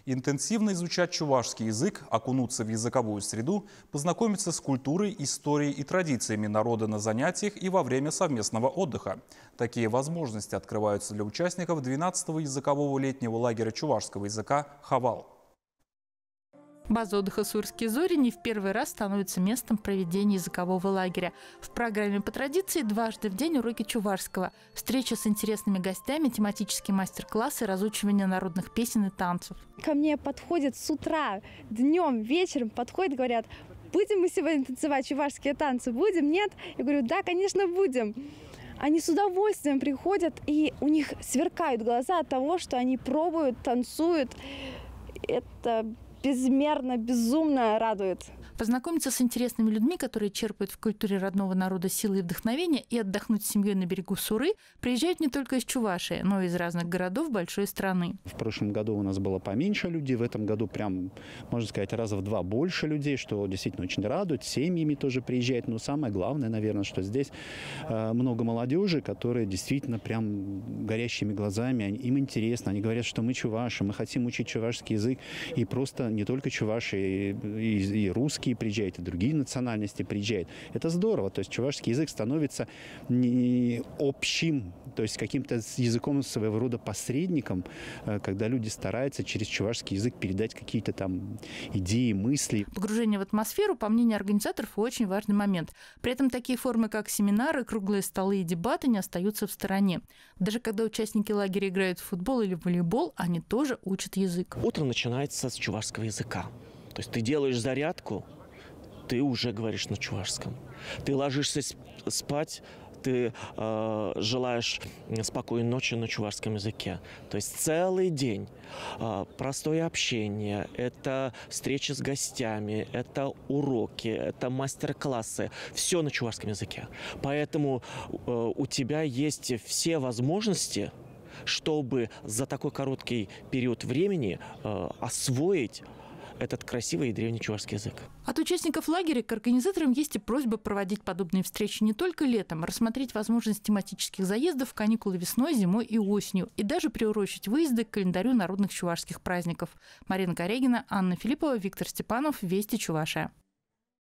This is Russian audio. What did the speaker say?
Интенсивно изучать чувашский язык, окунуться в языковую среду, познакомиться с культурой, историей и традициями народа на занятиях и во время совместного отдыха. Такие возможности открываются для участников 12-го языкового летнего лагеря чувашского языка «Хавал». База отдыха «Сурские зори» не в первый раз становится местом проведения языкового лагеря. В программе по традиции дважды в день уроки чувашского, встреча с интересными гостями, тематические мастер-классы, разучивание народных песен и танцев. Ко мне подходят с утра, днем, вечером, подходят, говорят: будем мы сегодня танцевать чувашские танцы, будем, нет? Я говорю: да, конечно, будем. Они с удовольствием приходят, и у них сверкают глаза от того, что они пробуют, танцуют. Это безмерно, безумно радует. Познакомиться с интересными людьми, которые черпают в культуре родного народа силы и вдохновения, и отдохнуть с семьей на берегу Суры приезжают не только из Чувашии, но и из разных городов большой страны. В прошлом году у нас было поменьше людей, в этом году прям, можно сказать, раза в 2 больше людей, что действительно очень радует. Семьями тоже приезжают. Но самое главное, наверное, что здесь много молодежи, которые действительно прям горящими глазами, им интересно. Они говорят, что мы чуваши, мы хотим учить чувашский язык. И просто не только чуваши, и русские приезжают, и другие национальности приезжают. Это здорово. То есть чувашский язык становится не общим, то есть каким-то языком своего рода посредником, когда люди стараются через чувашский язык передать какие-то там идеи, мысли. Погружение в атмосферу, по мнению организаторов, очень важный момент. При этом такие формы, как семинары, круглые столы и дебаты, не остаются в стороне. Даже когда участники лагеря играют в футбол или в волейбол, они тоже учат язык. Утро начинается с чувашского языка. То есть ты делаешь зарядку, ты уже говоришь на чувашском. Ты ложишься спать, ты желаешь спокойной ночи на чувашском языке. То есть целый день простое общение, это встречи с гостями, это уроки, это мастер-классы. Все на чувашском языке. Поэтому у тебя есть все возможности, чтобы за такой короткий период времени освоить этот красивый и древний чувашский язык. От участников лагеря к организаторам есть и просьба проводить подобные встречи не только летом, рассмотреть возможность тематических заездов, каникулы весной, зимой и осенью, и даже приурочить выезды к календарю народных чувашских праздников. Марина Корегина, Анна Филиппова, Виктор Степанов. Вести Чувашия.